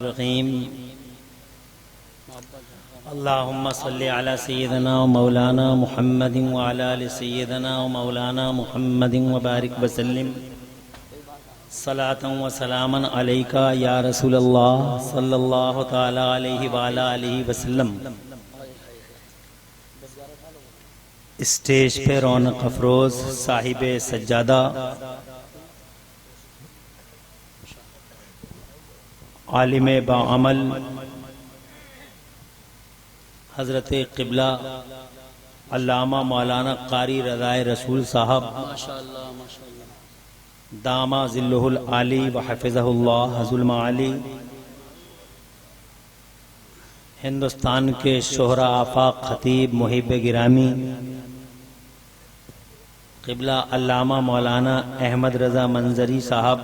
الرحیم اللہم صلی علی سیدنا و مولانا محمد وعلی آل سیدنا و مولانا محمد وبارک وسلم صلاۃ و سلاما علیکا یا رسول اللہ صلی اللہ تعالی علیہ وعلی آلہ وسلم۔ اسٹیج پہ رونق افروز صاحب سجادہ عالم باعمل حضرت قبلہ علامہ مولانا قاری رضائے رسول صاحب دامہ ظلہ العالی وحفظہ اللہ حضر المعالی، ہندوستان کے شہرا آفاق خطیب محب گرامی قبلہ علامہ مولانا احمد رضا منظری صاحب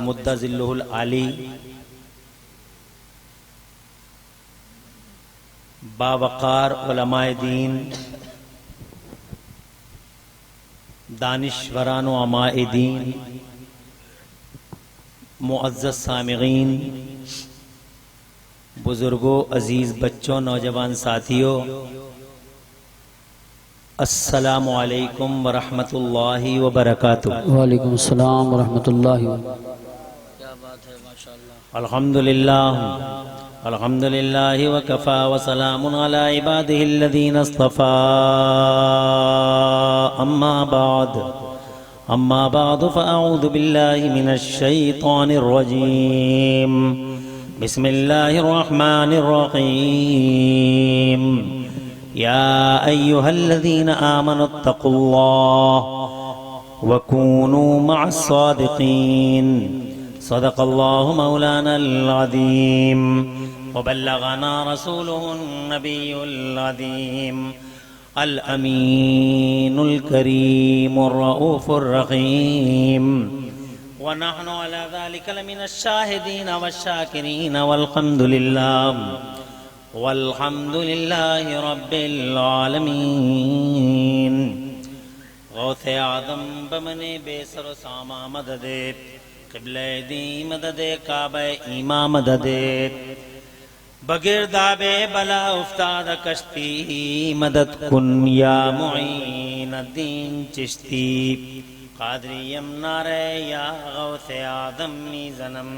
مدّ ظلہ العالی، باوقار علماء دین، دانشوران و علماء دین، معزز سامعین، بزرگوں، عزیز بچوں، نوجوان ساتھیوں، السلام علیکم ورحمۃ اللہ وبرکاتہ۔ وعلیکم السلام ورحمۃ اللہ وبرکاتہ۔ کیا بات ہے، ماشاءاللہ۔ الحمدللہ الحمدللہ وکفا وسلام علی عبادہ الذین اصطفی، اما بعد فاعوذ باللہ من الشیطان الرجیم، بسم اللہ الرحمن الرحیم، یا ایہا الذین آمنوا اتقوا اللہ وکونوا مع الصادقین، صدق اللہ مولانا العظیم وبلغنا رسوله النبی العظیم الامین الکریم الرؤوف الرحیم، ونحن على ذلك لمن الشاہدین والشاکرین والحمد للہ رب العالمین۔ غوث اعظم بمن بے سر و ساما مدد، قبلہ دی مدد، کعبہ ایمہ مدد، بگرداب بلا افتاد کشتی، مدد کن یا معین الدین چشتی، قادریم نعرہ یا غوث اعظم میزنم،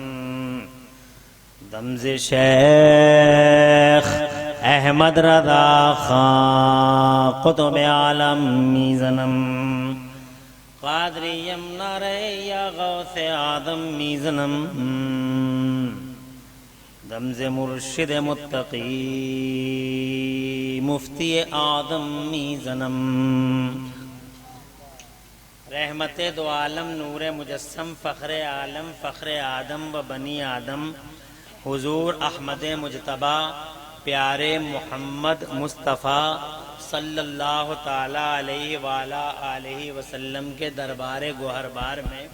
دمز شیخ احمد رضا خان قطب عالم میزنم، قادریم نعرہ یا غوث اعظم میزنم، دمز مرشد متقی مفتی اعظم میزنم، رحمت دو عالم نور مجسم فخر عالم فخر آدم و بنی آدم، حضور احمد مجتبی پیارے محمد مصطفیٰ صلی اللہ تعالی علیہ وآلہ آلہ وسلم کے دربار گوہر بار میں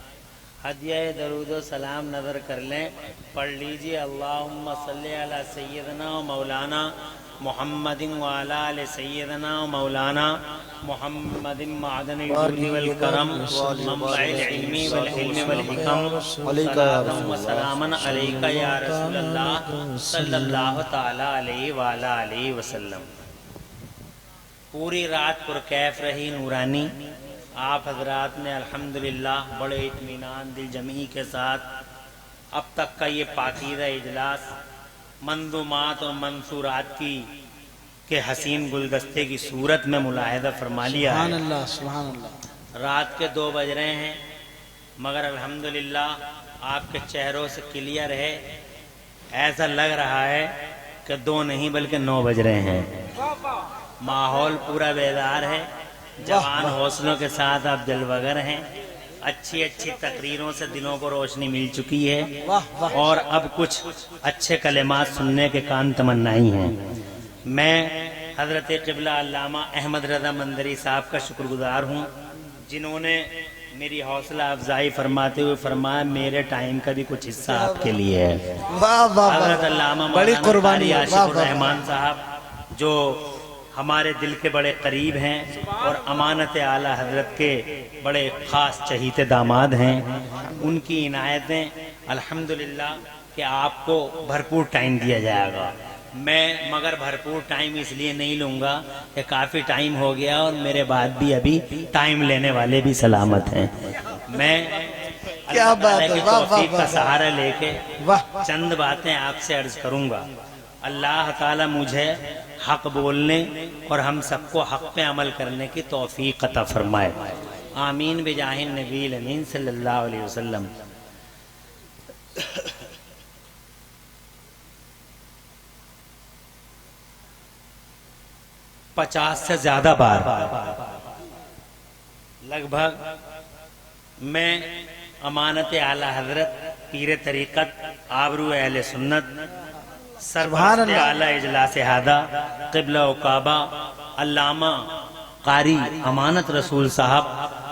ہدیہ درود و سلام نظر کر لیں۔ پڑھ لیجئے اللہم صلی علی سیدنا و مولانا محمد وعلی آل سیدنا و مولانا محمد معدن الجود والکرم منبع العلم والحلم والحکم، صلاۃ و سلاما علیک یا رسول اللہ صلی اللہ تعالی علیہ وآلہ آلہ وسلم۔ پوری رات پرکیف رہی نورانی، آپ حضرات نے الحمدللہ بڑے اطمینان دل جمعی کے ساتھ اب تک کا یہ پاکیزہ اجلاس منظومات اور منصورات کی کے حسین گلدستے کی صورت میں ملاحظہ فرما لیا ہے۔ سبحان اللہ سبحان اللہ۔ رات کے 2 بج رہے ہیں مگر الحمدللہ آپ کے چہروں سے کلیئر ہے، ایسا لگ رہا ہے کہ 2 نہیں بلکہ 9 بج رہے ہیں۔ ماحول پورا بیدار ہے، جوان حوصلوں کے ساتھ آپ جلوگر ہیں، اچھی اچھی تقریروں سے دلوں کو روشنی مل چکی ہے، اور اب کچھ اچھے کلمات سننے کے کان تمنائی ہیں۔ میں حضرت قبلہ علامہ احمد رضا منظری صاحب کا شکر گزار ہوں، جنہوں نے میری حوصلہ افزائی فرماتے ہوئے فرمایا میرے ٹائم کا بھی کچھ حصہ آپ کے لیے ہے۔ حضرت علامہ مولانا قاری عاشق الرحمان صاحب جو ہمارے دل کے بڑے قریب ہیں اور امانت اعلیٰ حضرت کے بڑے خاص چہیتے داماد ہیں، ان کی عنایتیں الحمدللہ کہ آپ کو بھرپور ٹائم دیا جائے گا، میں مگر بھرپور ٹائم اس لیے نہیں لوں گا کہ کافی ٹائم ہو گیا اور میرے بعد بھی ابھی ٹائم لینے والے بھی سلامت ہیں۔ میں کیا بات ہے، اللہ کی واہ واہ توفیق کا واہ، سہارا لے کے واہ، چند باتیں آپ سے عرض کروں گا۔ اللہ تعالیٰ مجھے حق بولنے اور ہم سب کو حق پہ عمل کرنے کی توفیق عطا فرمائے، آمین بجاہ النبی الامین صلی اللہ علیہ وسلم۔ 50 سے زیادہ بار لگ بھگ میں امانت اعلی حضرت پیر طریقت آبرو اہل سنت سرپرست اعلی اجلاس ہادہ قبلہ و کعبہ علامہ قاری امانت رسول صاحب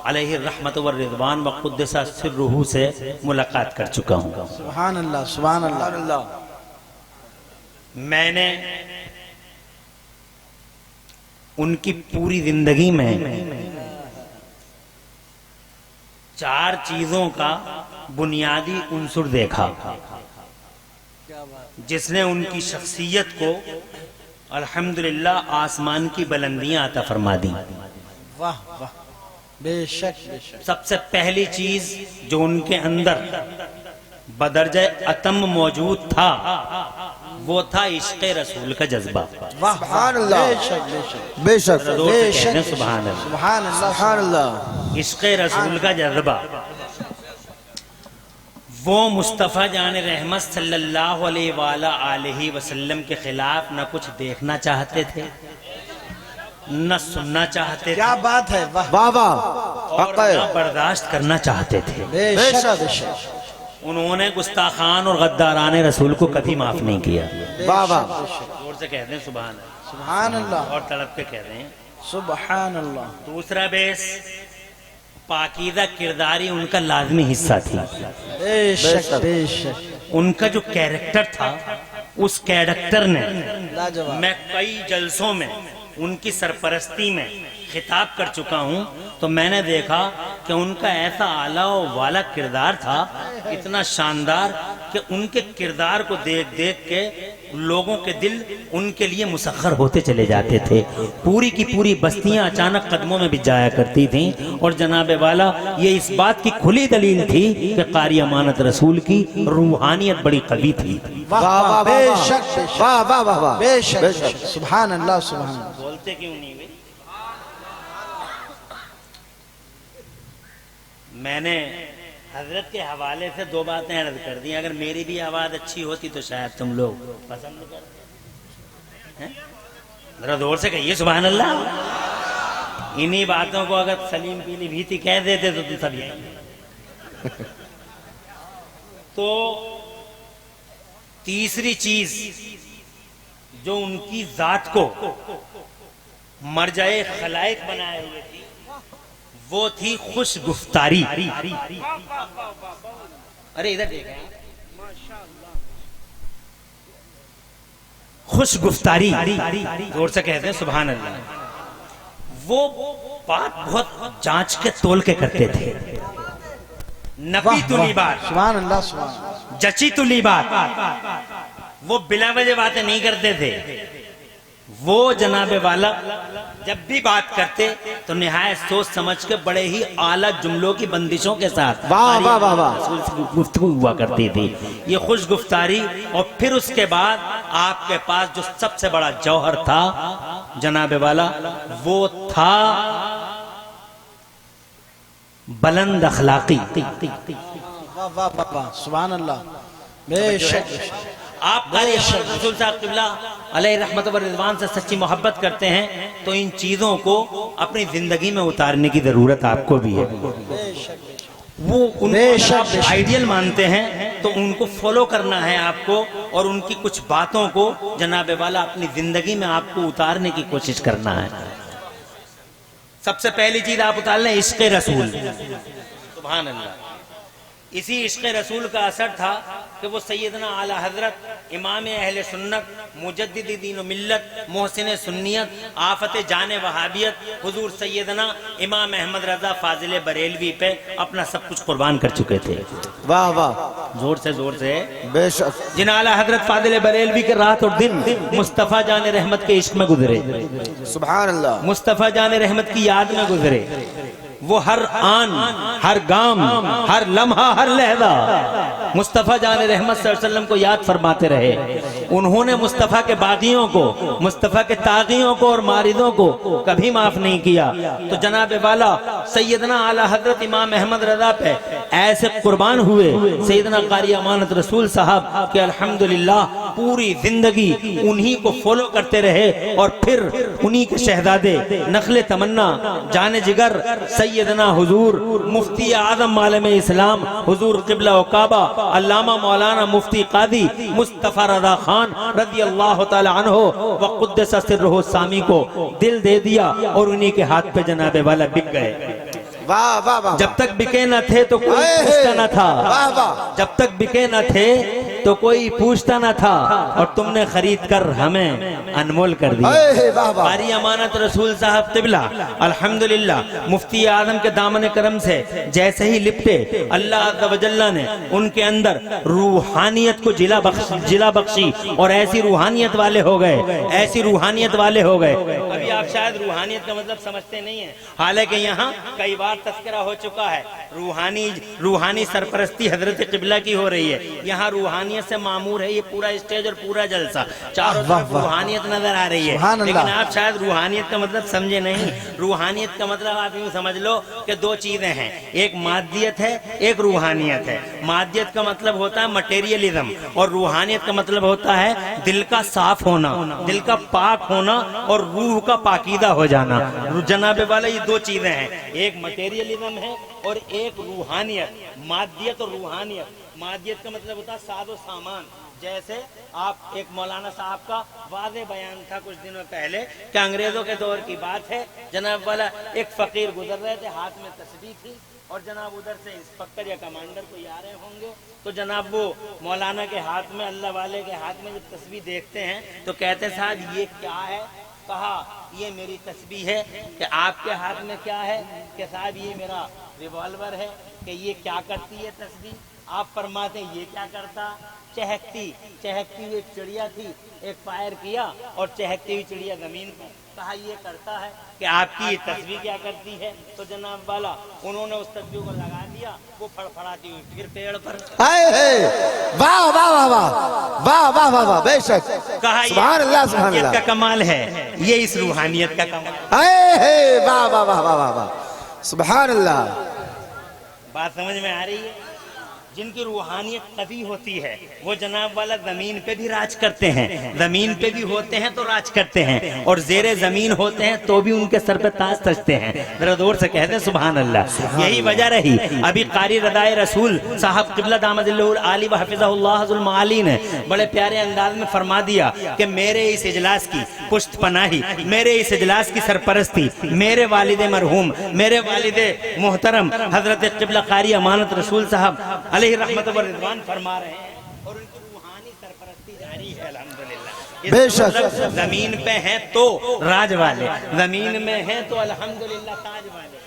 علیہ الرحمت والرضوان وقدس سرہ سے ملاقات کر چکا ہوں۔ سبحان اللہ، سبحان اللہ۔ میں نے ان کی پوری زندگی میں 4 چیزوں کا بنیادی عنصر دیکھا جس نے ان کی شخصیت کو الحمدللہ آسمان کی بلندیاں عطا فرما دیں۔ واہ واہ، بے شک بے شک۔ سب سے پہلی چیز جو ان کے اندر بدرجہ اتم موجود تھا وہ تھا عشق رسول کا جذبہ۔ سبحان اللہ، بے شک بے شک بے شک زور سے کہتے ہیں سبحان اللہ۔ سبحان اللہ، سبحان اللہ۔ عشق رسول کا جذبہ، وہ مصطفیٰ جان رحمت صلی اللہ علیہ وآلہ وسلم کے خلاف نہ کچھ دیکھنا چاہتے تھے نہ سننا چاہتے تھے، کیا بات ہے، واہ واہ واہ، اور نہ برداشت کرنا چاہتے تھے۔ بے شک بے شک۔ انہوں نے گستاخان اور غداران رسول کو کبھی معاف نہیں کیا۔ واہ واہ، زور سے کہتے ہیں سبحان اللہ، سبحان اللہ، اور تڑپ کے کہتے ہیں سبحان اللہ۔ دوسرا بیس پاکیزہ کرداری ان کا لازمی حصہ تھی۔ بے شک بے شک، ان کا جو کیریکٹر تھا اس کیریکٹر نے، لاجواب۔ میں کئی جلسوں میں ان کی سرپرستی میں خطاب کر چکا ہوں تو میں نے دیکھا کہ ان کا ایسا اعلیٰ و والا کردار تھا، اتنا شاندار کہ ان کے کردار کو دیکھ دیکھ کے لوگوں کے دل ان کے لیے مسخر ہوتے چلے جاتے تھے۔ پوری کی پوری بستیاں اچانک قدموں میں بچ جایا کرتی تھیں، اور جناب والا یہ اس بات کی کھلی دلیل تھی کہ قاری امانت رسول کی روحانیت بڑی قوی تھی۔ واہ واہ، بے شک بے شک، واہ واہ واہ واہ، بے شک بے شک، سبحان اللہ، سبحان اللہ۔ بولتے کیوں نہیں ہوئے؟ میں نے حضرت کے حوالے سے 2 باتیں عرض کر دی، اگر میری بھی آواز اچھی ہوتی تو شاید تم لوگ پسند کرتے۔ ذرا زور سے کہیے سبحان اللہ۔ انہی باتوں کو اگر سلیم پیلی بھیتی کہہ دیتے تو تم سبھی۔ تو تیسری چیز جو ان کی ذات کو مرجع خلائق بنائے ہوئے تھی وہ تھی خوش گفتاری۔ ارے ادھر دیکھیں، خوش گفتاری، زور سے کہتے ہیں سبحان اللہ۔ وہ بات بہت جانچ کے تول کے کرتے تھے، نبی تلی بات، سبحان اللہ، سبحان اللہ۔ جچی تلی بات، وہ بلا وجہ باتیں نہیں کرتے تھے۔ وہ جناب والا جب بھی بات کرتے تو نہایت سوچ سمجھ کے بڑے ہی اعلیٰ جملوں کی بندشوں کے ساتھ واہ واہ واہ واہ، رسول سے گفتگو ہوا کرتی تھی۔ یہ خوش گفتاری، اور پھر اس کے بعد آپ کے پاس جو سب سے بڑا جوہر تھا جناب والا وہ تھا بلند اخلاقی۔ واہ واہ واہ واہ، سبحان اللہ، بے شک بے شک۔ آپ قاری امانت رسول صاحب قبلہ علیہ رحمت و رضوان سے سچی محبت کرتے ہیں تو ان چیزوں کو اپنی زندگی میں اتارنے کی ضرورت آپ کو بھی ہے۔ وہ ان کو آئیڈیل مانتے ہیں تو ان کو فالو کرنا ہے آپ کو، اور ان کی کچھ باتوں کو جناب والا اپنی زندگی میں آپ کو اتارنے کی کوشش کرنا ہے۔ سب سے پہلی چیز آپ اتار لیں عشق رسول، سبحان اللہ۔ اسی عشق رسول کا اثر تھا کہ وہ سیدنا اعلی حضرت امام اہل سنت مجدد دین و ملت محسن سنیت آفت جان وہابیت حضور سیدنا امام احمد رضا فاضل بریلوی پہ اپنا سب کچھ قربان کر چکے تھے. واہ واہ زور سے بے شک جن اعلی حضرت فاضل بریلوی کے رات اور دن مصطفیٰ جان رحمت کے عشق میں گزرے, سبحان اللہ مصطفیٰ جان رحمت کی یاد میں گزرے, وہ ہر آن ہر گام ہر لمحہ ہر لہجہ مصطفیٰ جان رحمت صلی اللہ علیہ وسلم کو یاد فرماتے رہے. انہوں نے مصطفیٰ کے باغیوں کو, مصطفیٰ کے طاغیوں کو اور ماردوں کو کبھی معاف نہیں کیا. تو جناب والا سیدنا اعلی حضرت امام احمد رضا پہ ایسے قربان ہوئے سیدنا قاری امانت رسول صاحب کہ الحمدللہ پوری زندگی انہی کو فالو کرتے رہے, اور پھر انہی کے شہزادے نخل تمنا جان جگر سیدنا حضور مفتی اعظم عالم اسلام حضور قبلہ و کعبہ علامہ مولانا مفتی قاضی مصطفیٰ رضا خان رضی اللہ تعالی عنہ وقدس سرہ السامی کو دل دے دیا, اور انہی کے ہاتھ پہ جناب والا بک گئے. واہ واہ واہ جب تک بکے نہ تھے تو کوئی پوچھتا نہ تھا, واہ واہ جب تک بکے نہ تھے تو کوئی پوچھتا نہ تھا, اور تم نے خرید کر ہمیں انمول کر دیا. واہ واہ قاری امانت رسول صاحب قبلہ الحمدللہ مفتی اعظم کے دامن کرم سے جیسے ہی لپٹے, اللہ عز و جل نے ان کے اندر روحانیت کو جلا بخشی, اور ایسی روحانیت والے ہو گئے, ایسی روحانیت والے ہو گئے. ابھی آپ شاید روحانیت کا مطلب سمجھتے نہیں ہیں, حالانکہ یہاں کئی بار تذکرہ ہو چکا ہے. روحانی سرپرستی حضرت قبلہ کی ہو رہی ہے. یہاں روحانیت سے معمور ہے یہ پورا اسٹیج اور پورا جلسہ, چاروں طرف روحانیت نظر آ رہی ہے. لیکن آپ شاید روحانیت کا مطلب سمجھے نہیں. روحانیت کا مطلب آپ یوں سمجھ لو کہ دو چیزیں ہیں, ایک مادیت ہے ایک روحانیت ہے. مادیت کا مطلب ہوتا ہے مٹیریلزم, اور روحانیت کا مطلب ہوتا ہے دل کا صاف ہونا, دل کا پاک ہونا, اور روح کا پاکیدہ ہو جانا. جناب والا یہ دو چیزیں ہیں, ایک مٹیریلزم ہے اور ایک روحانیت. مادیت اور روحانیت. مادیت کا مطلب ہوتا ہے ساز و سامان. جیسے آپ ایک مولانا صاحب کا واضح بیان تھا کچھ دنوں پہلے کہ انگریزوں کے دور کی بات ہے, جناب والا ایک فقیر گزر رہے تھے, ہاتھ میں تسبیح تھی, اور جناب ادھر سے انسپکٹر یا کمانڈر کوئی آ رہے ہوں گے, تو جناب وہ مولانا کے ہاتھ میں, اللہ والے کے ہاتھ میں جب تسبیح دیکھتے ہیں تو کہتے ہیں صاحب یہ کیا ہے؟ کہا یہ میری تسبیح ہے. کہ آپ کے ہاتھ میں کیا ہے؟ کہ صاحب یہ میرا ریوالور ہے. کہ یہ کیا کرتی ہے تسبیح؟ آپ فرماتے ہیں یہ کیا کرتا؟ چہکتی ہوئی ایک چڑیا تھی, ایک فائر کیا اور چہکتی ہوئی چڑیا زمین پر. کہا یہ کرتا ہے. کہ آپ کی یہ تسبیح کیا کرتی ہے؟ تو جناب والا انہوں نے اس تسبیح کو لگا دیا, وہ پھڑپھڑاتی ہوئی پھر پیڑ پر. واہ واہ واہ واہ واہ واہ واہ واہ بے شک. کہا سبحان اللہ سبحان روحانیت اللہ کا کمال ہے, یہ اس روحانیت کا کمال. واہ واہ واہ واہ واہ سبحان اللہ. بات سمجھ میں آ رہی ہے؟ جن کی روحانیت قوی ہوتی ہے وہ جناب والا زمین پہ بھی راج کرتے ہیں, زمین پہ بھی ہوتے ہیں تو راج کرتے ہیں, اور زیر زمین ہوتے ہیں تو بھی ان کے سر پہ تاج سجتے ہیں. ذرا دور سے کہتے ہیں سبحان اللہ. یہی وجہ رہی. ابھی قاری رضائے رسول صاحب قبلہ دامت اللہ العالی و حفظہ اللہ ذو المعالی نے بڑے پیارے انداز میں فرما دیا کہ میرے اس اجلاس کی پشت پناہی, میرے اس اجلاس کی سرپرستی میرے والد مرحوم, میرے والد محترم حضرت قبلہ قاری امانت رسول صاحب علیہ رحمت و رضوان فرما رہے ہیں, اور ان کی روحانی سرپرستی جاری ہے الحمدللہ. بے شک. زمین پہ ہیں تو راج والے, زمین میں ہیں تو الحمدللہ تاج والے.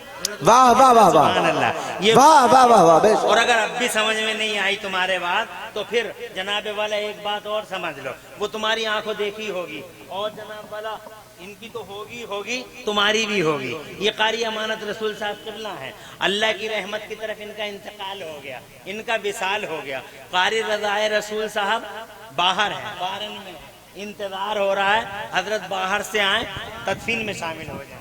واہ واہ واہ سبحان واہ اللہ. یہ واہ واہ واہ واہ بے شک. اور اگر اب بھی سمجھ میں نہیں آئی تمہارے بات تو پھر جناب والا ایک بات اور سمجھ لو, وہ تمہاری آنکھوں دیکھی ہوگی, اور جناب والا ان کی تو ہوگی تمہاری بھی ہوگی. یہ قاری امانت رسول صاحب قبلہ ہیں, اللہ کی رحمت کی طرف ان کا انتقال ہو گیا, ان کا وصال ہو گیا. قاری رضائے رسول صاحب باہر ہیں, بارن میں انتظار ہو رہا ہے, حضرت باہر سے آئیں تدفین میں شامل ہو جائیں.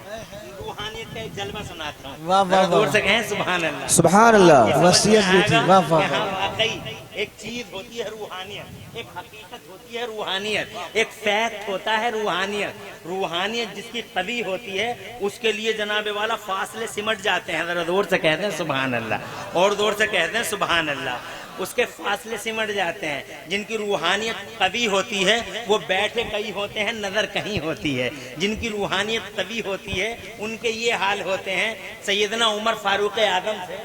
روحانیت کا ایک جلوہ سناتا ہوں, واہ واہ دور سے کہیں سبحان اللہ. سبحان اللہ. وصیت بھی تھی. واہ واہ یہاں واقعی ایک چیز ہوتی ہے روحانیت, ایک حقیقت ہوتی ہے روحانیت, ایک فیکٹ ہوتا ہے روحانیت. روحانیت جس کی قوی ہوتی ہے اس کے لیے جناب والا فاصلے سمٹ جاتے ہیں. ذرا دور سے کہتے ہیں سبحان اللہ, اور دور سے کہتے ہیں سبحان اللہ. اس کے فاصلے سمٹ جاتے ہیں. جن کی روحانیت قوی ہوتی ہے وہ بیٹھے کہیں ہوتے ہیں, نظر کہیں ہوتی ہے. جن کی روحانیت قوی ہوتی ہے ان کے یہ حال ہوتے ہیں. سیدنا عمر فاروق اعظم سے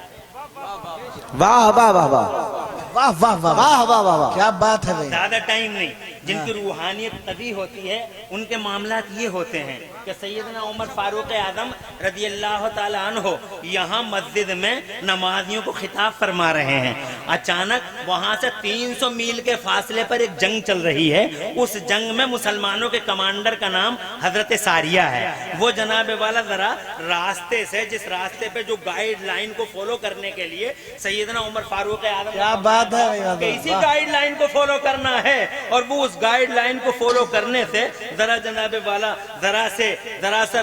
واہ واہ واہ واہ واہ واہ واہ واہ واہ واہ واہ کیا بات ہے بھائی. زیادہ ٹائم نہیں. جن کی روحانیت طبی ہوتی ہے ان کے معاملات یہ ہوتے ہیں کہ سیدنا عمر فاروق اعظم رضی اللہ تعالیٰ عنہ یہاں مسجد میں نمازیوں کو خطاب فرما رہے ہیں. اچانک وہاں سے 300 میل کے فاصلے پر ایک جنگ چل رہی ہے. اس جنگ میں مسلمانوں کے کمانڈر کا نام حضرت ساریہ ہے. وہ جناب والا ذرا راستے سے, جس راستے پہ جو گائیڈ لائن کو فالو کرنے کے لیے سیدنا عمر فاروق اعظم کیا بات ہے کہ اسی گائیڈ لائن کو فالو کرنا ہے, اور وہ اس گائیڈ لائن کو فالو کرنے سے ذرا جناب والا ذرا سا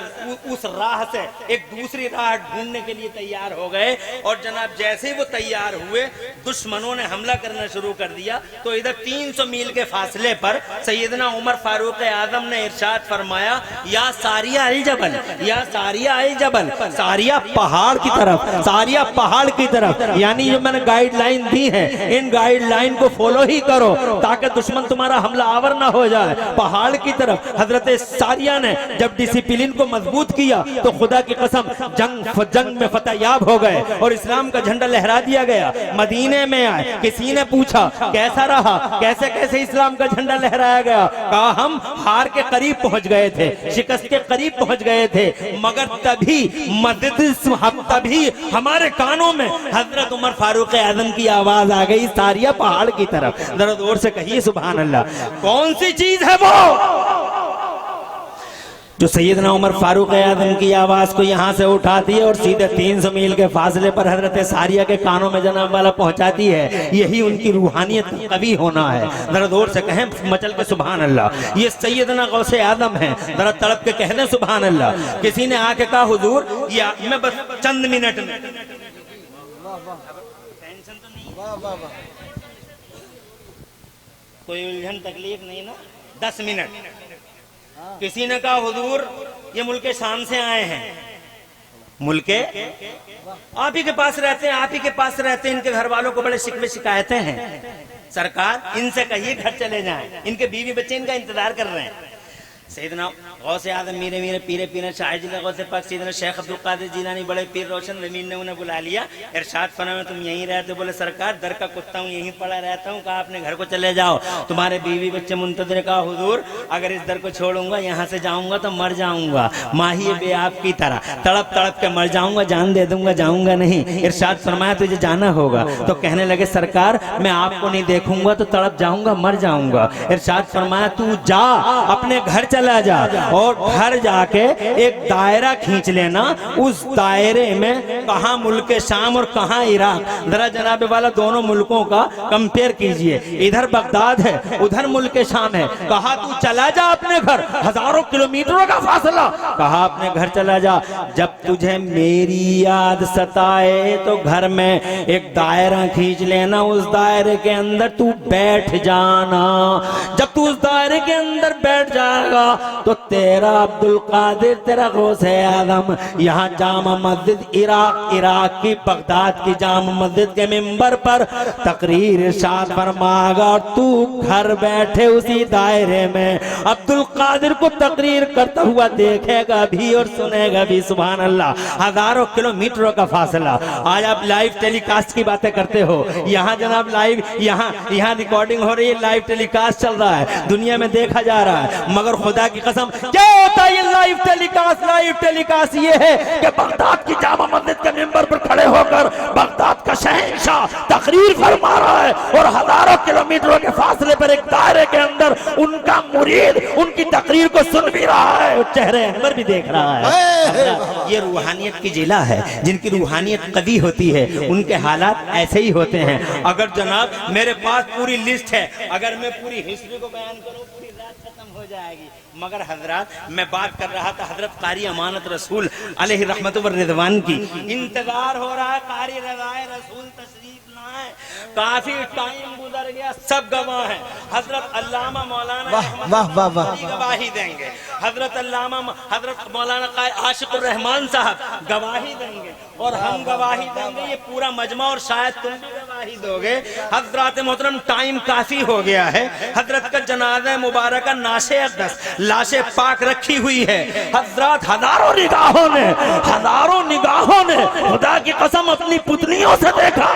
اس راہ سے ایک دوسری راہ ڈھونڈنے کے لیے تیار ہو گئے. اور جناب جیسے ہی وہ تیار ہوئے دشمنوں نے حملہ کرنا شروع کر دیا. تو ادھر 300 میل کے فاصلے پر سیدنا عمر فاروق اعظم نے ارشاد فرمایا, یا ساریہ الجبل, یا ساریہ الجبل, ساریہ پہاڑ کی طرف, ساریہ پہاڑ کی طرف. یعنی جو میں نے گائیڈ لائن دی ہے ان گائیڈ لائن کو فالو ہی کرو تاکہ دشمن تمہارا حملہ آور نہ ہو جائے. پہاڑ کی طرف حضرت ساریہ نے جب ڈسپلن کو مضبوط کیا تو خدا کی قسم جنگ میں فتح یاب ہو گئے اور اسلام کا جھنڈا لہرا دیا گیا. مدینے میں آئے, کسی نے پوچھا کیسا رہا, کیسے اسلام کا جھنڈا لہرایا گیا. کہا ہم ہار کے قریب پہنچ گئے تھے, شکست کے قریب پہنچ گئے تھے, مگر تبھی ہمارے کانوں میں حضرت عمر فاروق اعظم کی آواز آ گئی, ساریہ پہاڑ کی طرف. ذرا زور سے کہیے سبحان اللہ. کون سی چیز ہے وہ جو سیدنا عمر فاروق اعظم کی آواز کو یہاں سے اٹھاتی ہے اور سیدھے 300 میل کے فاصلے پر حضرت ساریہ کے کانوں میں جناب والا پہنچاتی ہے؟ یہی ان کی روحانیت قوی ہونا ہے. ذرا زور سے کہیں مچل کے سبحان اللہ. یہ سیدنا غوث اعظم ہیں, ذرا تڑپ کے کہہ دیں سبحان اللہ. کسی نے آ کے کہا حضور میں بس چند منٹ میں, کوئی الجھن تکلیف نہیں نا, 10 منٹ. کسی نے کہا حضور یہ ملک شام سے آئے ہیں, ملک آپ ہی کے پاس رہتے ہیں, آپ ہی کے پاس رہتے ہیں, ان کے گھر والوں کو بڑے شکوے شکایتیں ہیں, سرکار ان سے کہیے گھر چلے جائیں, ان کے بیوی بچے ان کا انتظار کر رہے ہیں. سیدنا غوث اعظم میرے پیرے شاہ جی غوث پاک سیدنا شیخ عبد القادر جیلانی بڑے پیر روشن زمین نے انہیں بلا لیا. ارشاد فرمایا تم یہیں رہتے؟ بولے سرکار در کا کتا ہوں, یہیں پڑا رہتا ہوں. کہا اپنے گھر کو چلے جاؤ, تمہارے بیوی بچے منتظر. کہا حضور اگر اس در کو چھوڑوں گا, یہاں سے جاؤں گا تو مر جاؤں گا, ماہی بے آپ کی طرح تڑپ کے مر جاؤں گا, جان دے دوں گا, جاؤں گا نہیں. ارشاد فرمایا تجھے جانا ہوگا. تو کہنے لگے سرکار میں آپ کو نہیں دیکھوں گا تو تڑپ جاؤں گا, مر جاؤں گا. ارشاد فرمایا تو جا, اپنے گھر چلا جا, اور گھر جا کے ایک دائرہ کھینچ لینا. اس دائرے میں کہاں ملک شام اور کہاں عراق, ذرا جناب والا دونوں ملکوں کا کمپیر کیجئے. ادھر بغداد ہے, ادھر ملک شام ہے. کہا تو چلا جا اپنے گھر, ہزاروں کلومیٹروں کا فاصلہ. کہا اپنے گھر چلا جا, جب تجھے میری یاد ستائے تو گھر میں ایک دائرہ کھینچ لینا, اس دائرے کے اندر تو بیٹھ جانا. جب تو اس دائرے کے اندر بیٹھ جائے گا تو تیرا عبد القادر, تیرا غوث اعظم یہاں جامع مسجد عراق کی بغداد کی جامع مسجد کے منبر پر تقریر ارشاد فرمائے گا, اور تو گھر بیٹھے اسی دائرے میں عبد القادر کو تقریر کرتا ہوا دیکھے گا بھی اور سنے گا بھی. سبحان اللہ. ہزاروں کلومیٹروں کا فاصلہ. آج آپ لائیو ٹیلی کاسٹ کی باتیں کرتے ہو, یہاں جناب لائیو یہاں ریکارڈنگ ہو رہی ہے, لائیو ٹیلی کاسٹ چل رہا ہے, دنیا میں دیکھا جا رہا ہے. مگر خدا کی قسم کیا ہوتا ہے یہ لائیو ٹیلی کاسٹ؟ لائیو ٹیلی کاسٹ یہ ہے کہ بغداد کی جامع مسجد کے منبر پر کھڑے ہو کر بغداد کا شہنشاہ تقریر فرما رہا ہے, اور ہزاروں کلومیٹروں کے فاصلے پر ایک دائرے کے اندر ان کا مرید ان کی تقریر کو سن بھی رہا ہے, چہرے انور بھی دیکھ رہا ہے. یہ روحانیت کی جلا ہے. جن کی روحانیت قوی ہوتی ہے ان کے حالات ایسے ہی ہوتے ہیں. اگر جناب میرے پاس پوری لسٹ ہے, اگر میں پوری ہسٹری کو بیان کروں پوری رات ختم ہو جائے گی. مگر حضرات میں بات کر رہا تھا حضرت قاری امانت رسول علیہ رحمت و رضوان کی. انتظار ہو رہا ہے قاری رضائے رسول تشریف لائیں, کافی ٹائم گزر گیا، سب گواہ ہیں. حضرت علامہ مولانا واہ واہ واہ گواہی دیں گے، حضرت مولانا عاشق الرحمان صاحب گواہی دیں گے، اور ہم گواہی دیں گے، یہ پورا مجمع، اور شاید تم بھی گواہی دو گے. حضرات محترم ٹائم کافی ہو گیا ہے. حضرت کا جنازہ مبارکہ ناش اقدس لاش پاک رکھی ہوئی ہے. حضرات ہزاروں نگاہوں نے خدا کی قسم اپنی پتلیوں سے دیکھا.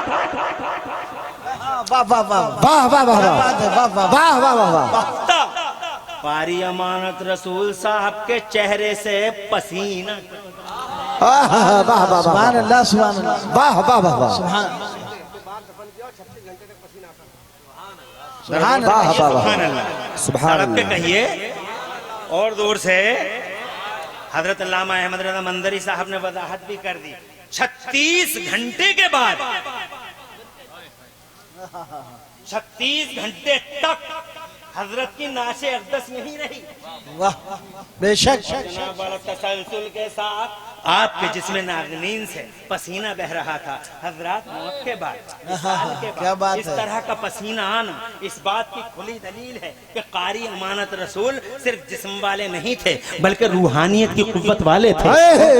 واہ واہ واہ واہ واہ واہ واہ واہ واہ واہ واہ. قاری امانت رسول صاحب کے چہرے سے پسینہ. واہ واہ واہ سبحان اللہ سبحان اللہ واہ واہ واہ واہ. سبحان واہ واہ سبحان واہ. اللہ. سبحان سڑک پہ اللہ. کہیے. اور دور سے حضرت علامہ احمد رضا مندری صاحب نے وضاحت بھی کر دی. 36 گھنٹے کے بعد 36 گھنٹے تک حضرت کی ناش اقدس یہیں رہی. واہ بے شک جناب والا تسلسل کے ساتھ آپ کے جسم ناظرین سے پسینہ بہ رہا تھا. حضرات موت کے بعد وصال کے کیا بعد بات اس ہے. طرح کا پسینہ آنا اس بات کی کھلی دلیل ہے کہ قاری امانت رسول صرف جسم والے نہیں تھے بلکہ روحانیت کی قوت والے تھے.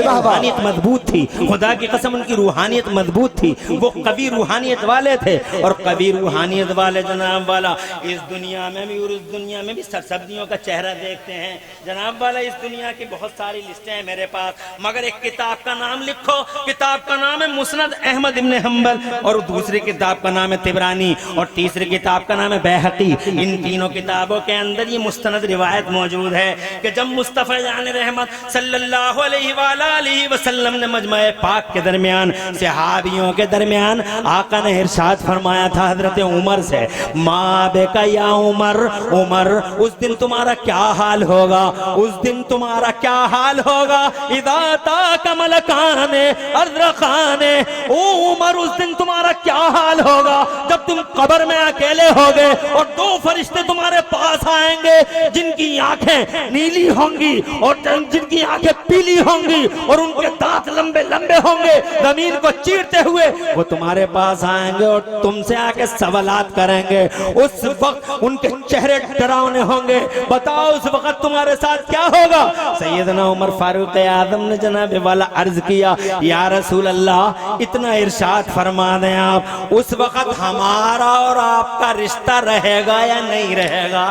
روحانیت مضبوط تھی. خدا کی قسم ان کی روحانیت مضبوط تھی. وہ کبھی روحانیت والے تھے، اور کبھی روحانیت والے جناب والا اس دنیا میں بھی اور اس دنیا میں بھی سرسبزیوں کا چہرہ دیکھتے ہیں. جناب والا اس دنیا کی بہت ساری لسٹیں ہیں میرے پاس، مگر ایک کتاب کا نام لکھو. کتاب کا نام ہے مسند احمد ابن حنبل، اور دوسری کتاب کا نام ہے طبرانی، اور تیسری کتاب کا نام ہے بیہقی. ان تینوں کتابوں کے اندر یہ مستند روایت موجود ہے کہ جب مصطفیٰ جان رحمت صلی اللہ علیہ وآلہ وسلم نے مجمع پاک کے درمیان صحابیوں کے درمیان آقا نے ارشاد فرمایا تھا حضرت عمر سے، ما بکا یا عمر، عمر اس دن تمہارا کیا حال ہوگا، اس دن تمہارا کیا حال ہوگا. اذا تاک ملکان ازرقان، او عمر اس دن تمہارا کیا حال ہوگا جب تم قبر میں اکیلے ہوگے اور 2 فرشتے تمہارے پاس آئیں گے جن کی آنکھیں نیلی ہوں گی اور جن کی آنکھیں پیلی ہوں گی اور ان کے دانت لمبے لمبے ہوں گے زمین کو چیرتے ہوئے وہ تمہارے پاس آئیں گے اور تم سے آ کے سوالات کریں گے. اس وقت ان کے چہرے ڈراؤنے ہوں گے. بتاؤ اس وقت تمہارے ساتھ کیا ہوگا. سیدنا عمر فاروق اعظم نے جناب والا عرض کیا، یا رسول اللہ اتنا ارشاد فرما دیں آپ، اس وقت ہمارا اور آپ کا رشتہ رہے گا یا نہیں رہے گا.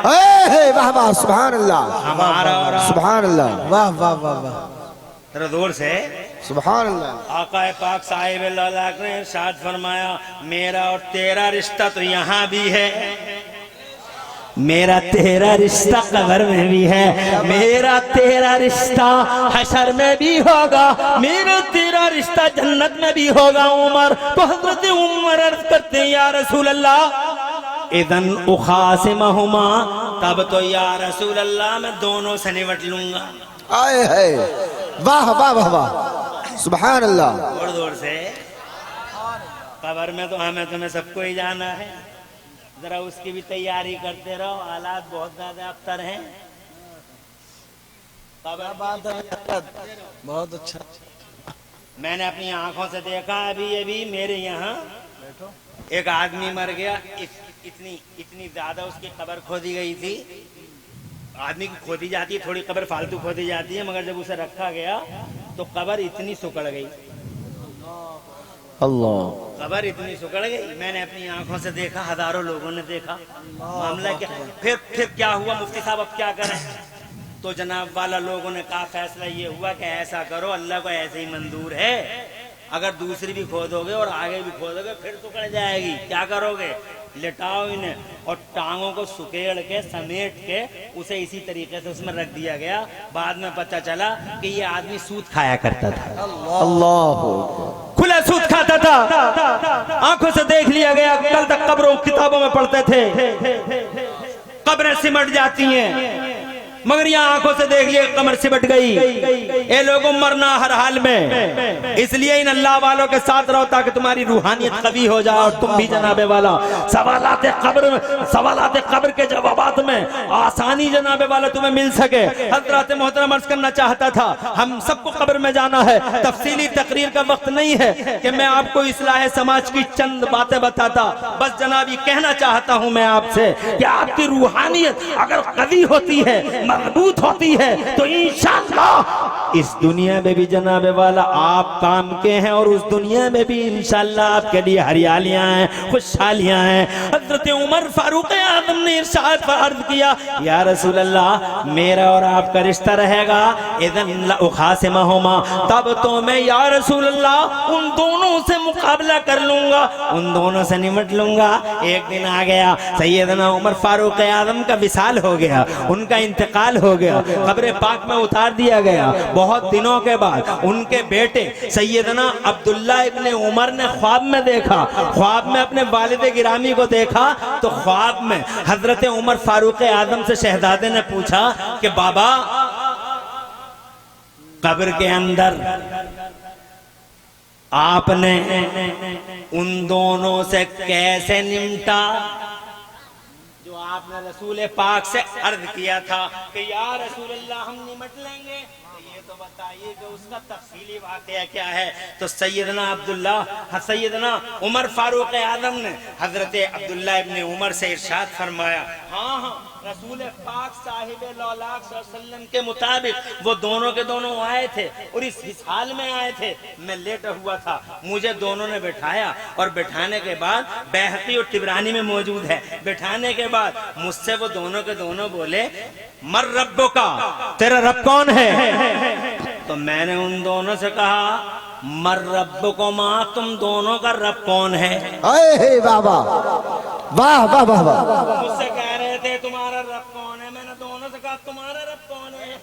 واہ واہ سبحان اللہ. ہمارا اور آپ سبحان اللہ. واہ واہ واہ واہ ذرا دور سے سبحان اللہ. آقا پاک صاحب اللہ نے ارشاد فرمایا، میرا اور تیرا رشتہ تو یہاں بھی ہے، میرا تیرا رشتہ قبر میں بھی ہے، میرا تیرا رشتہ حشر میں بھی ہوگا، میرا تیرا رشتہ جنت میں بھی ہوگا. عمر تو حضرت عمر عرض کرتے ہیں، یا رسول اللہ اذن اخاصمہما، تب تو یا رسول اللہ میں دونوں سے نمٹ لوں گا. آئے ہے. واہ واہ واہ واہ سبحان اللہ. اور دور سے قبر میں تو ہمیں تمہیں سب کو ہی جانا ہے، ذرا اس کی بھی تیاری کرتے رہو، حالات بہت زیادہ ابتر ہیں. بہت اچھا. میں نے اپنی آنکھوں سے دیکھا ابھی میرے یہاں ایک آدمی مر گیا، اتنی زیادہ اس کی قبر کھودی گئی تھی. آدمی کی کھودی جاتی ہے تھوڑی قبر فالتو کھودی جاتی ہے، مگر جب اسے رکھا گیا تو قبر اتنی سکڑ گئی، اللہ. قبر اتنی سکڑ گئی. میں نے اپنی آنکھوں سے دیکھا، ہزاروں لوگوں نے دیکھا. معاملہ کیا پھر کیا ہوا مفتی صاحب اب کیا کریں؟ تو جناب والا لوگوں نے کہا فیصلہ یہ ہوا کہ ایسا کرو، اللہ کو ایسے ہی منظور ہے، اگر دوسری بھی کھودو گے اور آگے بھی کھودو گے پھر سکڑ جائے گی. کیا کرو گے؟ لٹاؤ انہیں اور ٹانگوں کو سکیڑ کے سمیٹ کے اسے اسی طریقے سے اس میں رکھ دیا گیا. بعد میں پتہ چلا کہ یہ آدمی سود کھایا کرتا تھا، اللہ کھلا سود کھاتا تھا. آنکھوں سے دیکھ لیا گیا. کل تک قبروں کتابوں میں پڑھتے تھے قبریں سمٹ جاتی ہیں، مگر یہاں آنکھوں سے دیکھ لیے کمر سمٹ گئی. اے لوگوں مرنا ہر حال میں, اس لیے ان اللہ والوں کے ساتھ رہو تاکہ تمہاری روحانیت قوی ہو جائے اور تم بھی جناب والا سوالات قبر کے جوابات میں آسانی جناب والا تمہیں مل سکے. حضرات محترم عرض کرنا چاہتا تھا ہم سب کو قبر میں جانا ہے. تفصیلی تقریر کا وقت نہیں ہے کہ میں آپ کو اصلاح سماج کی چند باتیں بتاتا, بس جناب یہ کہنا چاہتا ہوں میں آپ سے کہ آپ کی روحانیت اگر قوی ہوتی ہے, مضبوط ہوتی ہے, تو انشاءاللہ اس دنیا میں بھی جناب والا آپ کام کے ہیں اور اس دنیا میں بھی انشاءاللہ آپ کے لیے ہریالیاں ہیں, خوشحالیاں ہیں. حضرت عمر فاروق اعظم نے ارشاد فرض کیا یا رسول اللہ میرا اور آپ کا رشتہ رہے گا, اذن لاخاصمہما, تب تو میں یا رسول اللہ ان دونوں سے مقابلہ کر لوں گا, ان دونوں سے نمٹ لوں گا. ایک دن آ گیا, سیدنا عمر فاروق اعظم کا وصال ہو گیا, ان کا انتقال ہو گیا, قبر پاک میں اتار دیا گیا. بہت دنوں کے بعد ان کے بیٹے سیدنا عبداللہ ابن عمر نے خواب میں دیکھا, خواب میں اپنے والد گرامی کو دیکھا, تو خواب میں حضرت عمر فاروق اعظم سے شہزادے نے پوچھا کہ بابا قبر کے اندر آپ نے ان دونوں سے کیسے نمٹا جو آپ نے رسول پاک سے عرض کیا تھا کہ یا رسول اللہ ہم نمٹ لیں گے, یہ تو بتائیے کہ اس کا تفصیلی واقعہ کیا ہے. تو سیدنا عمر فاروق اعظم نے حضرت عبداللہ ابن عمر سے ارشاد فرمایا ہاں رسول پاک صاحب لولاک صلی اللہ علیہ وسلم کے مطابق وہ دونوں کے دونوں آئے تھے اور اس حال میں آئے تھے. میں لیٹا ہوا تھا, مجھے دونوں نے بٹھایا اور بٹھانے کے بعد بیہقی اور طبرانی میں موجود ہے, بٹھانے کے بعد مجھ سے وہ دونوں کے دونوں بولے مر ربو کا, تیرا رب کون ہے؟ تو میں نے ان دونوں سے کہا مر ربکما, تم دونوں کا رب کون ہے؟ اے بابا واہ واہ واہ واہ. مجھ سے کہہ رہے تھے تمہارا رب کون ہے, میں نے دونوں سے کہا تمہارا رب کون ہے؟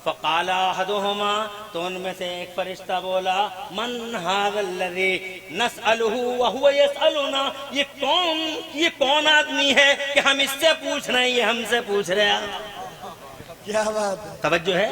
فقال احدهما, تو ان میں سے ایک فرشتہ بولا من هذا الذي نسأله وهو يسألنا, یہ کون آدمی ہے کہ ہم اس سے پوچھ رہے ہیں, یہ ہم سے پوچھ رہے ہیں. کیا بات ہے, توجہ ہے,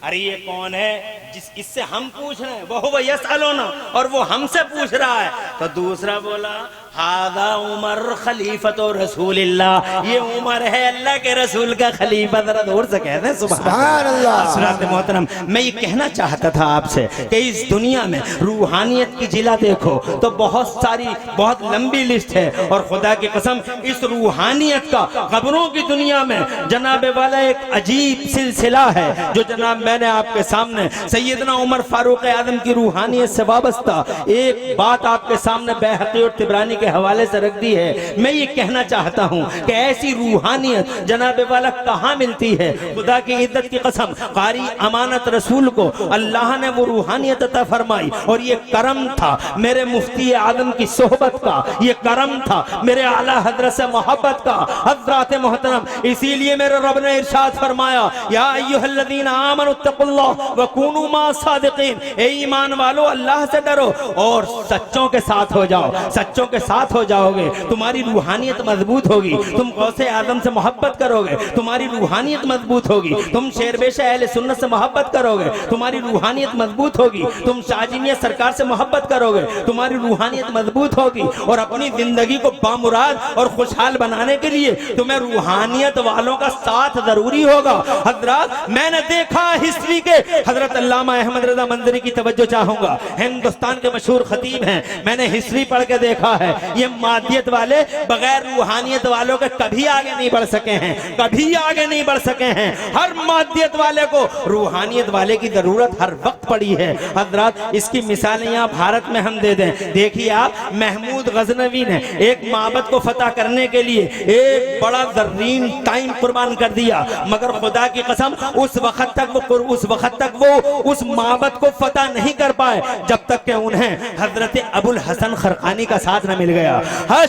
ارے یہ کون ہے اس سے ہم پوچھ رہے ہیں, وہ یسألونا, اور وہ ہم سے پوچھ رہا ہے. تو دوسرا بولا ہذا عمر خلیفۃ رسول اللہ, یہ عمر ہے اللہ کے رسول کا خلیفہ. ذرا دور سے کہتے ہیں سبحان اللہ. حضرات محترم, میں یہ کہنا چاہتا تھا آپ سے کہ اس دنیا میں روحانیت کی جلا دیکھو تو بہت لمبی لسٹ ہے, اور خدا کی قسم اس روحانیت کا قبروں کی دنیا میں جناب والا ایک عجیب سلسلہ ہے جو جناب میں نے آپ کے سامنے سیدنا عمر فاروق اعظم کی روحانیت سے وابستہ ایک بات آپ کے سامنے بیہقی اور طبرانی کے حوالے سے رکھ دی ہے. میں یہ کہنا چاہتا ہوں کہ ایسی روحانیت جناب والا کہاں ملتی ہے؟ خدا کی عزت کی قسم, قاری امانت رسول کو اللہ نے وہ روحانیت عطا فرمائی, اور یہ کرم تھا میرے مفتی اعظم کی صحبت کا, یہ کرم تھا میرے اعلیٰ حضرت سے محبت کا. حضرات محترم, اسی لیے میرے رب نے ارشاد فرمایا یا ایھا الذین آمنوا اتقوا اللہ وکونوا مع الصادقین, اے ایمان والو اللہ سے ڈرو اور سچوں کے ساتھ ہو جاؤ. سچوں کے ساتھ ہو جاؤ گے تمہاری روحانیت مضبوط ہوگی, تم غوث اعظم سے محبت کرو گے تمہاری روحانیت مضبوط ہوگی, تم شیربیش اہل سنت سے محبت کرو گے تمہاری روحانیت مضبوط ہوگی, تم شاجینیہ سرکار سے محبت کرو گے تمہاری روحانیت مضبوط ہوگی. اور اپنی زندگی کو بامراد اور خوشحال بنانے کے لیے تمہیں روحانیت والوں کا ساتھ ضروری ہوگا. حضرات, میں نے دیکھا ہسٹری کے حضرت علامہ احمد رضا منظری کی توجہ چاہوں گا, ہندوستان کے مشہور خطیب ہیں, میں نے ہسٹری پڑھ کے دیکھا ہے یہ مادیت والے بغیر روحانیت والوں کے کبھی آگے نہیں بڑھ سکے ہیں, کبھی آگے نہیں بڑھ سکے ہیں. ہر مادیت والے کو روحانیت والے کی ضرورت ہر وقت پڑی ہے. حضرات, اس کی مثالیں یہاں بھارت میں ہم دے دیں. دیکھیے آپ, محمود غزنوی نے ایک معبد کو فتح کرنے کے لیے ایک بڑا زرین ٹائم قربان کر دیا, مگر خدا کی قسم اس وقت تک وہ اس معبد کو فتح نہیں کر پائے جب تک کہ انہیں حضرت ابو الحسن خرقانی کا ساتھ نہ مل گیا.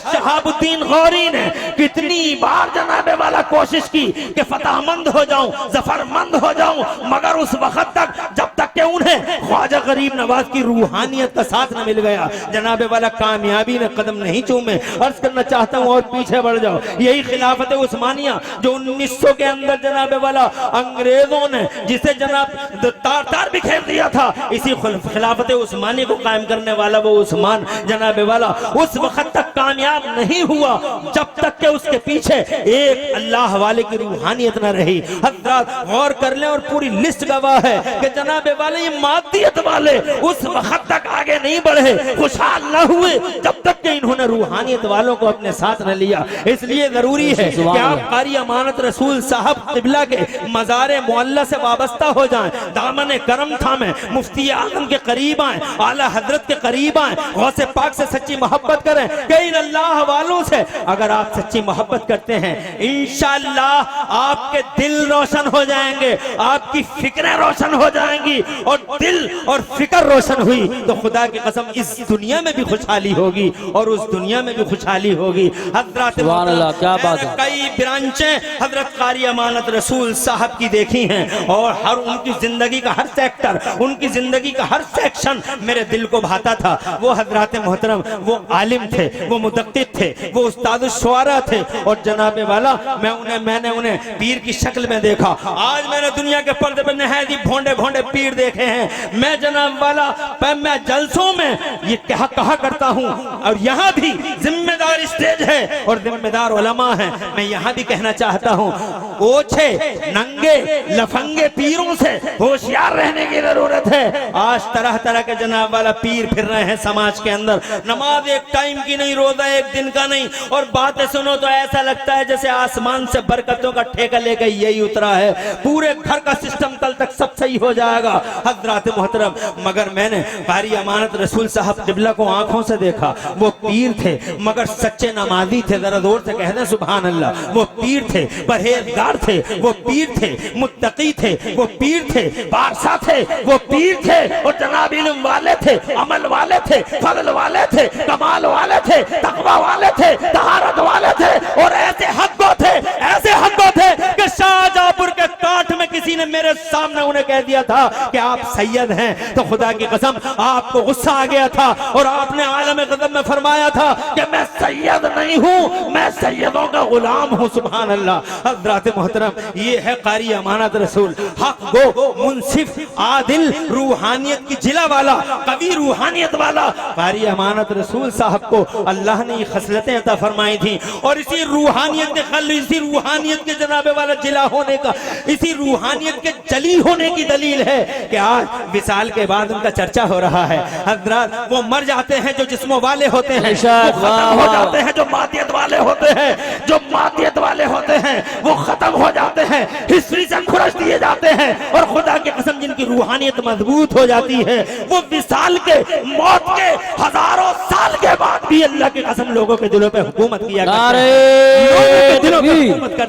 شہاب الدین غوری نے کتنی بار جناب والا کوشش کی کہ فتح مند ہو جاؤں, ظفر مند ہو جاؤں, مگر اس وقت تک جب تک تک کہ انہیں خواجہ غریب نواز کی روحانیت کا ساتھ نہ مل گیا جناب والا کامیابی نے قدم نہیں چومے. عرض کرنا چاہتا ہوں اور پیچھے بڑھ جاؤ. یہی خلافت عثمانیہ جو 1900 کے اندر جناب والا انگریزوں نے جسے جناب تار بکھیر دیا تھا, اسی خلافت عثمانی کو قائم کرنے والا وہ عثمان جناب والا اس وقت تک کامیاب نہیں ہوا جب تک کہ اس کے پیچھے ایک اللہ والے کی روحانیت نہ رہی. حضرات غور کر لیں اور پوری لسٹ گواہ ہے کہ جناب والے یہ مادیت والے اس وقت تک آگے نہیں بڑھے, خوشحال نہ ہوئے جب تک کہ انہوں نے روحانیت والوں کو اپنے ساتھ نہ لیا. اس لیے ضروری ہے کہ آپ قاری امانت رسول صاحب قبلہ کے مزار معلیٰ سے وابستہ ہو جائیں, دامن کرم تھامیں, مفتی اعظم کے قریب آئیں, اعلیٰ حضرت کے قریب آئیں, غوث پاک سے سچی محبت کریں کہ ان اللہ والوں سے اگر آپ سچی محبت کرتے ہیں انشاءاللہ آپ کے دل روشن ہو جائیں گے, آپ کی فکریں روشن ہو جائیں گی, اور دل اور فکر روشن ہوئی تو خدا کی قسم اس دنیا میں بھی خوشحالی ہوگی اور اس دنیا میں بھی خوشحالی ہوگی. حضرات سبحان اللہ, کیا بات ہے. کئی برانچیں حضرت قاری امانت رسول صاحب کی دیکھی ہیں اور ہر ان کی زندگی کا ہر سیکٹر, ان کی زندگی کا ہر سیکشن میرے دل کو بھاتا تھا. وہ حضرات محترم وہ عالم تھے, وہ مدقق تھے, وہ استاد الشعراء تھے, اور جناب والا میں نے انہیں پیر کی شکل میں دیکھا. آج میں نے دنیا کے پردے پر نہایت ہی بھونڈے بھونڈے پیر دیکھے ہیں. میں جناب والا میں جلسوں میں یہ کہا کرتا ہوں, اور یہاں بھی ذمہ دار اسٹیج ہے اور ذمہ دار علماء ہیں, میں یہاں بھی کہنا چاہتا ہوں اوچھے ننگے لفنگے پیروں سے ہوشیار رہنے کی ضرورت ہے. آج طرح طرح کے جناب والا پیر پھر رہے ہیں سماج کے اندر, نماز ایک ٹائم کی نہیں, روزہ ایک دن کا نہیں, اور باتیں سنو تو ایسا لگتا ہے جیسے آسمان سے برکتوں کا ٹھیکہ لے کے یہی اترا ہے, پورے گھر کا سسٹم کل تک سب صحیح ہو جائے گا. حضرات محترم مگر میں نے قاری امانت رسول صاحب قبلہ کو آنکھوں سے دیکھا. وہ پیر تھے مگر سچے نمازی تھے, ذرا زور سے کہہ دیں سبحان اللہ. وہ پیر تھے, پرہیزگار تھے, وہ پیر تھے, متقی تھے, وہ پیر تھے, بادشاہ تھے, وہ پیر تھے, اور جناب علم والے تھے, عمل والے تھے, فضل والے تھے, کمال والے تھے, تقوی والے تھے, طہارت والے تھے, اور ایسے حقوں تھے, ایسے حقوں تھے کہ شاہجہاں پور کے کاٹ میں کسی نے میرے سامنے انہیں کہہ دیا تھا کہ آپ سید ہیں تو خدا کی قسم آپ کو غصہ آ گیا تھا, اور آپ نے عالم غضب میں فرمایا تھا کہ میں سید نہیں ہوں, میں سیدوں کا غلام ہوں. سبحان اللہ. حضرات محترم یہ ہے قاری امانت رسول, حق گو, منصف, عادل, روحانیت کی جلا والا, قوی روحانیت والا. قاری امانت رسول صاحب کو اللہ نے یہ خصلتیں عطا فرمائی تھیں, اور اسی روحانیت کے اسی روحانیت کے جناب والا جلا ہونے کا, اسی روحانیت کے جلی ہونے کی دلیل ہے کہ آج وصال کے بعد ان کا چرچا ہو رہا ہے. حضرات وہ مر جاتے ہیں جو جسموں والے ہوتے ہیں, وہ ختم ہو جاتے ہیں جو مادیت والے ہوتے ہیں, جو مادیت والے ہوتے ہیں وہ ختم ہو جاتے ہیں, ہسٹری سے کھرچ دیے جاتے ہیں, اور خدا کی قسم جن کی روحانیت مضبوط ہو جاتی ہے وہ وصال کے موت کے ہزاروں سال کے بعد بھی اللہ کی قسم لوگوں کے دلوں پہ حکومت کیا کرتے ہیں.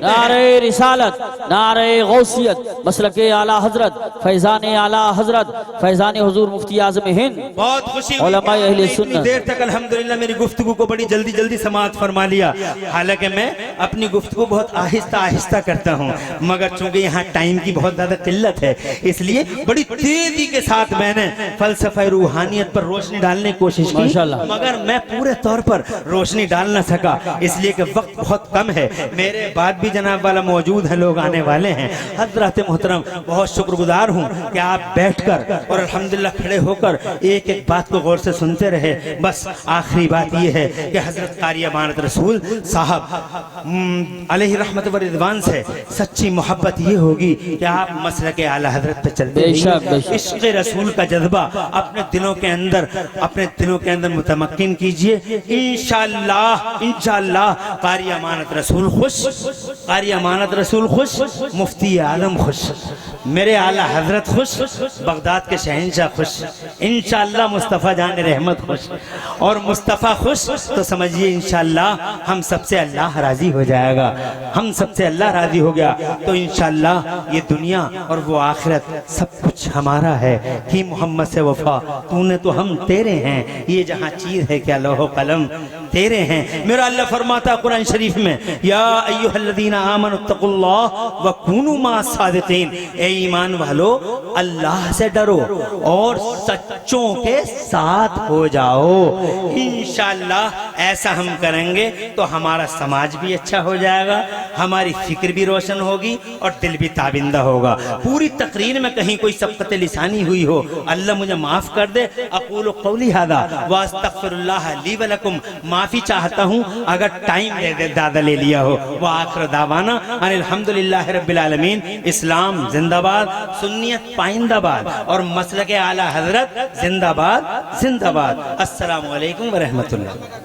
نعرہ رسالت, نعرہ غوثیت, مسلک اعلیٰ حضرت, فیضان اعلیٰ حضرت, فیضان حضور مفتی اعظم ہند. بہت خوشی علماء اہل سنت دیر تک الحمدللہ میری گفتگو کو بڑی جلدی سماعت فرما لیا, حالانکہ میں اپنی گفتگو بہت آہستہ کرتا ہوں, مگر چونکہ یہاں ٹائم کی بہت زیادہ قلت ہے اس لیے بڑی تیزی کے ساتھ میں نے فلسفہ روحانیت پر روشنی ڈالنے کی کوشش کی, مگر میں پورے طور پر روشنی ڈال نہ سکا اس لیے کہ وقت بہت کم ہے. میرے بعد بھی جناب والا موجود ہیں, لوگ آنے والے ہیں. حضرات محترم بہت شکر گزار ہوں کہ آپ بیٹھ کر اور الحمدللہ کھڑے ہو کر ایک ایک بات کو غور سے سنتے رہے. بس آخری بات یہ ہے کہ حضرت قاری امانت رسول صاحب علیہ رحمت و رضوان سے سچی محبت یہ ہوگی کہ آپ مسلک اعلیٰ حضرت پہ چلتے رہیے. عشق رسول کا جذبہ اپنے دلوں کے اندر متمکن کیجئے. انشاءاللہ قاری امانت رسول خوش, قاری امانت رسول خوش, مفتی اعظم خوش, میرے اعلیٰ حضرت خوش, بغداد کے شہنشاہ خوش, انشاءاللہ مصطفیٰ جان رحمت خوش, اور مصطفیٰ خوش تو سمجھیے انشاءاللہ ہم سب سے اللہ راضی ہو جائے گا. ہم سب سے اللہ راضی ہو گیا تو انشاءاللہ یہ دنیا اور وہ آخرت سب کچھ ہمارا ہے. کہ محمد سے وفا تو نے تو ہم تیرے ہیں, یہ جہاں چیز ہے کیا لوح و قلم تیرے ہیں. میرا اللہ فرماتا قرآن شریف میں یا ایھا الذین آمنوا اتقوا اللہ وکونوا مع الصادقین, الصادقین، اے ایمان والو اللہ سے ڈرو اور سچوں کے ساتھ ہو جاؤ۔ انشاءاللہ ایسا ہم کریں گے تو ہمارا سماج بھی اچھا ہو جائے گا، ہماری فکر بھی روشن ہوگی اور دل بھی تابندہ ہوگا۔ پوری تقریر میں کہیں کوئی سبقت لسانی ہوئی ہو اللہ مجھے معاف کر دے۔ اقول قولی ھذا واستغفر اللہ لی ولکم، معافی چاہتا ہوں اگر ٹائم زیادہ لے لیا ہو۔ وآخر دعوانا ان الحمدللہ رب العالمین۔ اسلام زندہ باد، سنیت پائندہ باد اور مسلک اعلی حضرت زندہ باد زندہ باد۔ السلام علیکم ورحمۃ اللہ۔